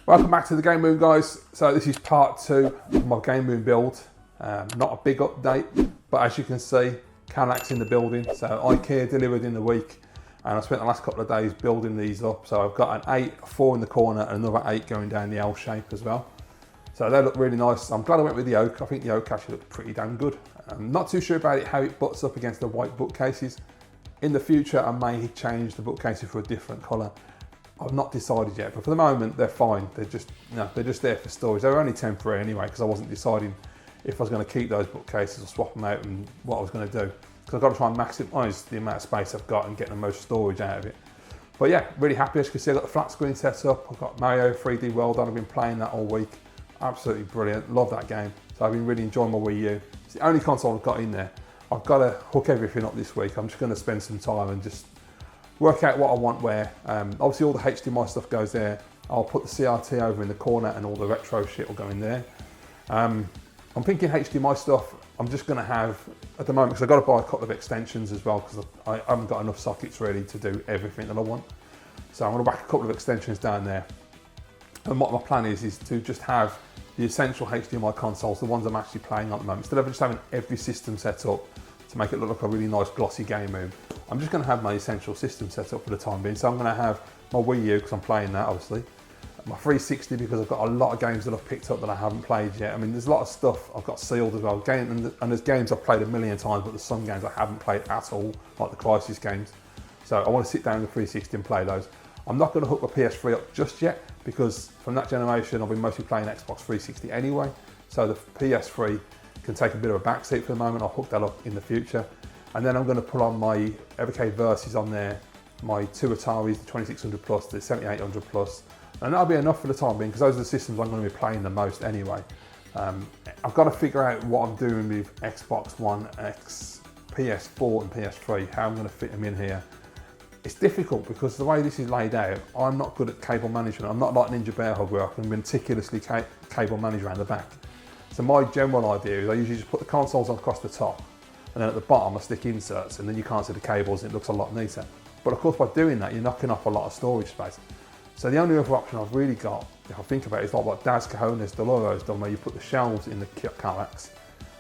Welcome back to the game room, guys. So this is part 2 of my game room build. Not a big update, but as you can see, Kallax in the building. So IKEA delivered in the week, and I spent the last couple of days building these up. So I've got an 8, a 4 in the corner, and another 8 going down the L shape as well. So they look really nice. I'm glad I went with the oak. I think the oak actually looks pretty damn good. I'm not too sure about it, how it butts up against the white bookcases. In the future, I may change the bookcases for a different colour. I've not decided yet, but for the moment they're fine. They're just there for storage. They were only temporary anyway, because I wasn't deciding if I was going to keep those bookcases or swap them out and what I was going to do. Because I've got to try and maximise the amount of space I've got and get the most storage out of it. But yeah, really happy. As you can see, I've got the flat screen set up. I've got Mario 3D World on. I've been playing that all week. Absolutely brilliant. Love that game. So I've been really enjoying my Wii U. It's the only console I've got in there. I've got to hook everything up this week. I'm just going to spend some time and just work out what I want where. Obviously all the HDMI stuff goes there. I'll put the CRT over in the corner and all the retro shit will go in there. I'm thinking HDMI stuff, I'm just going to have, at the moment, because I've got to buy a couple of extensions as well, because I haven't got enough sockets really to do everything that I want. So I'm going to whack a couple of extensions down there. And what my plan is to just have the essential HDMI consoles, the ones I'm actually playing on at the moment, instead of just having every system set up to make it look like a really nice glossy game room. I'm just going to have my essential system set up for the time being. So I'm going to have my Wii U, because I'm playing that obviously, my 360, because I've got a lot of games that I've picked up that I haven't played yet. I mean, there's a lot of stuff I've got sealed as well. And there's games I've played a million times, but there's some games I haven't played at all, like the Crisis games. So I want to sit down with the 360 and play those. I'm not going to hook my PS3 up just yet, because from that generation I've been mostly playing Xbox 360 anyway. So the PS3 can take a bit of a backseat for the moment. I'll hook that up in the future. And then I'm going to put on my Evercade Versus on there, my 2 Ataris, the 2600 plus, the 7800 plus, and that'll be enough for the time being, because those are the systems I'm going to be playing the most anyway. I've got to figure out what I'm doing with Xbox One X, PS4 and PS3, how I'm going to fit them in here. It's difficult because the way this is laid out, I'm not good at cable management. I'm not like Ninja Bear Hug, where I can meticulously cable manage around the back. So my general idea is I usually just put the consoles on across the top, and then at the bottom I stick inserts, and then you can't see the cables and it looks a lot neater. But of course by doing that, you're knocking off a lot of storage space. So the only other option I've really got, if I think about it, is like what Daz Cajones Doloro's done, where you put the shelves in the Kallax,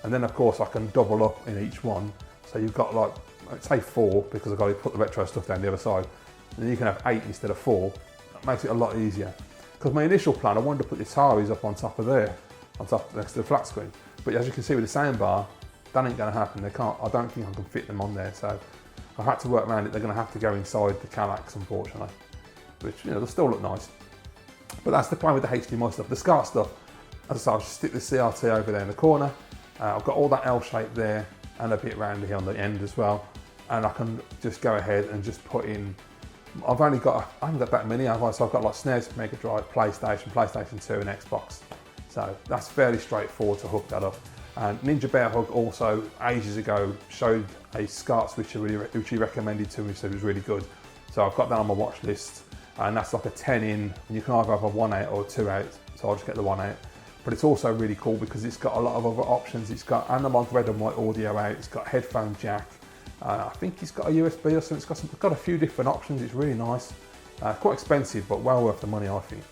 and then of course I can double up in each one. So you've got like, I'd say 4, because I've got to put the retro stuff down the other side. And then you can have 8 instead of 4. That makes it a lot easier. Because my initial plan, I wanted to put the Ataris up on top of there, on top next to the flat screen. But as you can see with the soundbar, that ain't going to happen. I don't think I can fit them on there. So I've had to work around it. They're going to have to go inside the Kallax, unfortunately. Which, you know, they'll still look nice. But that's the plan with the HDMI stuff. The SCART stuff, as I say, I'll just stick the CRT over there in the corner. I've got all that L shape there and a bit round here on the end as well. And I can just go ahead and just put in, I haven't got that many, have I? So I've got like SNES, Mega Drive, PlayStation 2 and Xbox. So that's fairly straightforward to hook that up. And Ninja Bear Hug also, ages ago, showed a SCART switcher which he recommended to me, so it was really good. So I've got that on my watch list, and that's like a 10 in, and you can either have a 1 out or a 2 out, so I'll just get the 1 out. But it's also really cool because it's got a lot of other options. It's got analog red and white audio out, it's got headphone jack, I think it's got a USB or something, it's got a few different options. It's really nice. Quite expensive, but well worth the money, I think.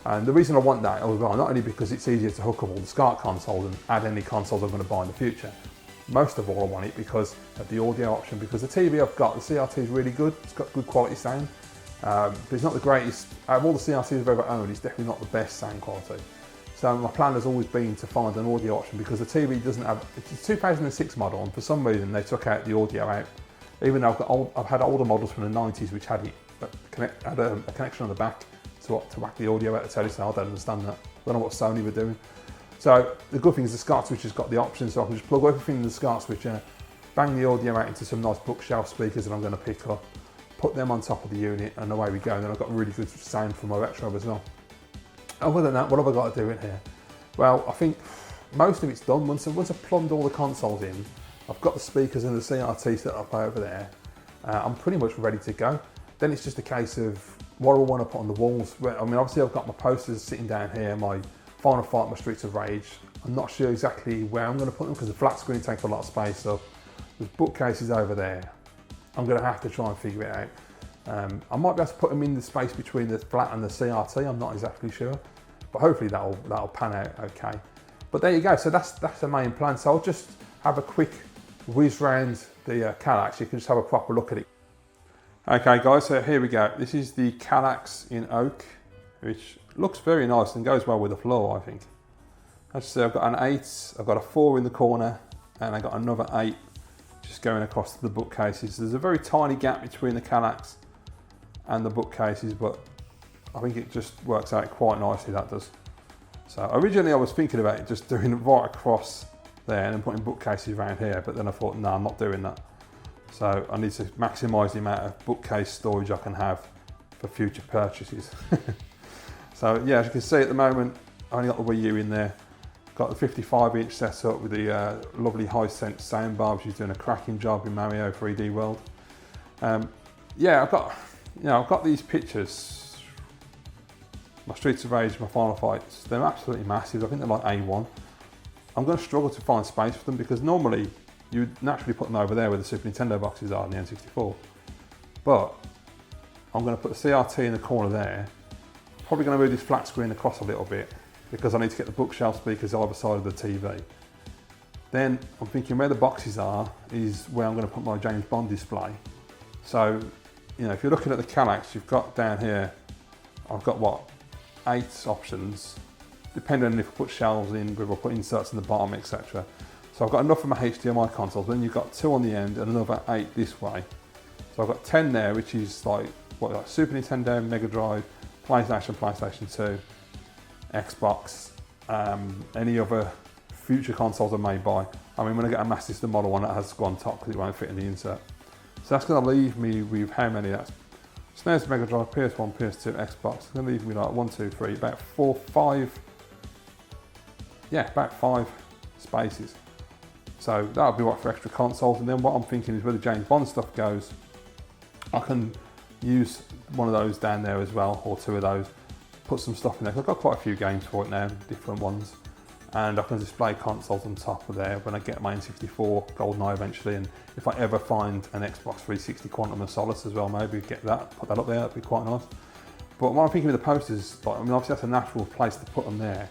And the reason I want that as well, not only because it's easier to hook up all the SCART consoles and add any consoles I'm going to buy in the future, most of all I want it because of the audio option, because the TV I've got, the CRT is really good, it's got good quality sound, but it's not the greatest. Out of all the CRTs I've ever owned, it's definitely not the best sound quality. So my plan has always been to find an audio option, because the TV doesn't have, it's a 2006 model, and for some reason they took out the audio out. Even though I've had older models from the 90s which had a connection on the back to whack the audio out of the telly, so I don't understand that. I don't know what Sony were doing. So the good thing is the SCART switcher's got the option, so I can just plug everything in the SCART switcher, bang the audio out into some nice bookshelf speakers that I'm going to pick up, put them on top of the unit, and away we go. And then I've got really good sound from my retro as well. Other than that, what have I got to do in here? Well, I think most of it's done. Once I've plumbed all the consoles in, I've got the speakers and the CRT set up over there, I'm pretty much ready to go. Then it's just a case of what do I want to put on the walls. I mean, obviously I've got my posters sitting down here, my Final Fight, my Streets of Rage. I'm not sure exactly where I'm going to put them because the flat screen takes a lot of space up. There's bookcases over there. I'm going to have to try and figure it out. I might be able to put them in the space between the flat and the CRT, I'm not exactly sure. but hopefully that'll pan out okay. But there you go, so that's the main plan. So I'll just have a quick whiz round the Kallax. You can just have a proper look at it. Okay guys, so here we go. This is the Kallax in oak, which looks very nice and goes well with the floor, I think. As you see, I've got an 8, I've got a 4 in the corner, and I've got another 8 just going across the bookcases. There's a very tiny gap between the Kallax and the bookcases, but I think it just works out quite nicely, that does. So originally I was thinking about it just doing it right across there and then putting bookcases around here, but then I thought, no, I'm not doing that. So I need to maximise the amount of bookcase storage I can have for future purchases. So yeah, as you can see at the moment, I only got the Wii U in there. Got the 55-inch set up with the lovely Hisense soundbar, which is doing a cracking job in Mario 3D World. Yeah, I've got these pictures. My Streets of Rage, my Final Fights, they're absolutely massive. I think they're like A1. I'm going to struggle to find space for them because normally you would naturally put them over there where the Super Nintendo boxes are in the N64. But I'm going to put the CRT in the corner there. Probably going to move this flat screen across a little bit because I need to get the bookshelf speakers either side of the TV. Then I'm thinking where the boxes are is where I'm going to put my James Bond display. So, you know, if you're looking at the Kallax, you've got down here, I've got what, 8 options, depending on if I put shelves in, whether I put inserts in the bottom, etc. So I've got enough for my HDMI consoles, then you've got 2 on the end and another 8 this way. So I've got 10 there, which is like Super Nintendo, Mega Drive, PlayStation 2, Xbox, any other future consoles I may buy. I mean, when I get a Master System model one, that has to go on top because it won't fit in the insert. So that's going to leave me with how many? That's SNES, Mega Drive, PS1, PS2, Xbox. It's going to leave me like 1, 2, 3, about 4, 5. Yeah, about 5 spaces. So that'll be what for extra consoles. And then what I'm thinking is where the James Bond stuff goes, I can use one of those down there as well, or 2 of those. Put some stuff in there. I've got quite a few games for it now, different ones. And I can display consoles on top of there when I get my N64 GoldenEye eventually. And if I ever find an Xbox 360 Quantum of Solace as well, maybe get that, put that up there, that'd be quite nice. But what I'm thinking of the posters, like, I mean, obviously that's a natural place to put them there.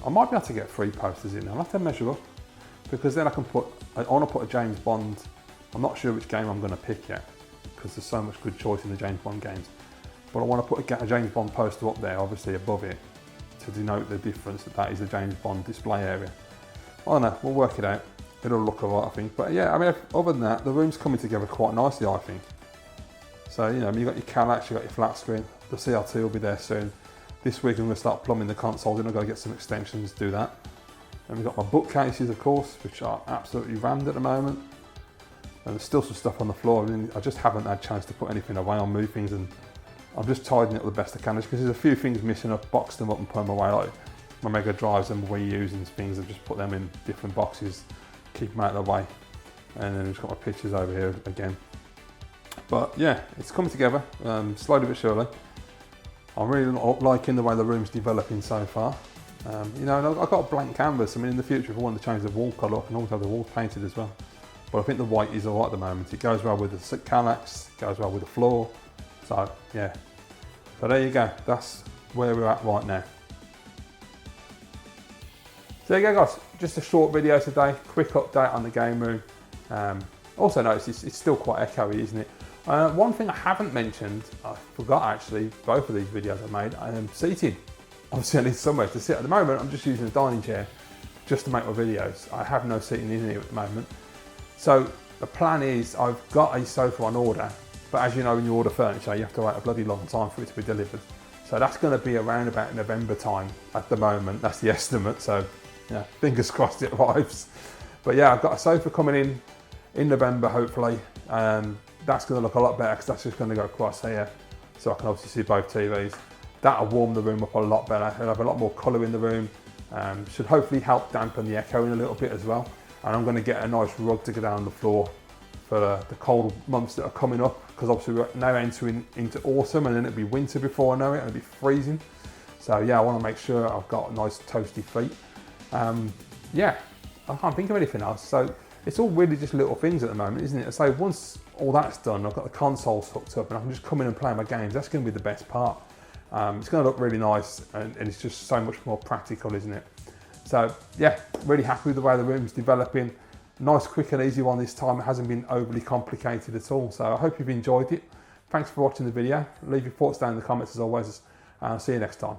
I might be able to get 3 posters in there. I'll have to measure up, because then I want to put a James Bond. I'm not sure which game I'm going to pick yet, because there's so much good choice in the James Bond games. But I want to put a James Bond poster up there, obviously above it, to denote the difference that is the James Bond display area. I don't know, we'll work it out. It'll look alright, I think. But yeah, I mean, other than that, the room's coming together quite nicely, I think. So, you know, you've got your Kallax, you've got your flat screen, the CRT will be there soon. This week I'm going to start plumbing the consoles in, I've got to get some extensions to do that. And we've got my bookcases, of course, which are absolutely rammed at the moment. And there's still some stuff on the floor. I mean, I just haven't had a chance to put anything away or move things, and I'm just tidying it up the best I can, because there's a few things missing. I've boxed them up and put them away, like my Mega Drives and Wii U's and things. I've just put them in different boxes, keep them out of the way. And then I've got my pictures over here again. But yeah, it's coming together, slowly but surely. I'm really liking the way the room's developing so far. You know, and I've got a blank canvas. I mean, in the future, if I wanted to change the wall colour, I can always have the walls painted as well. But I think the white is alright at the moment. It goes well with the Kallax, goes well with the floor. So yeah, so there you go, that's where we're at right now. So there you go guys, just a short video today, quick update on the game room. Also notice it's still quite echoey, isn't it? One thing I haven't mentioned, I forgot actually, both of these videos I made, seating. Obviously I need somewhere to sit. At the moment I'm just using a dining chair just to make my videos. I have no seating in here at the moment. So the plan is I've got a sofa on order. But as you know, when you order furniture, you have to wait a bloody long time for it to be delivered. So that's going to be around about November time at the moment. That's the estimate. So yeah, fingers crossed it arrives. But yeah, I've got a sofa coming in November, hopefully. That's going to look a lot better because that's just going to go across here. So I can obviously see both TVs. That'll warm the room up a lot better. It'll have a lot more colour in the room. Should hopefully help dampen the echoing a little bit as well. And I'm going to get a nice rug to go down on the floor for the cold months that are coming up, because obviously we're now entering into autumn and then it'll be winter before I know it, and it'll be freezing. So yeah, I want to make sure I've got nice toasty feet. Yeah, I can't think of anything else. So it's all really just little things at the moment, isn't it? So once all that's done, I've got the consoles hooked up and I can just come in and play my games. That's going to be the best part. It's going to look really nice, and it's just so much more practical, isn't it? So yeah, really happy with the way the room's developing. Nice, quick and easy one this time. It hasn't been overly complicated at all. So I hope you've enjoyed it. Thanks for watching the video. Leave your thoughts down in the comments as always, and I'll see you next time.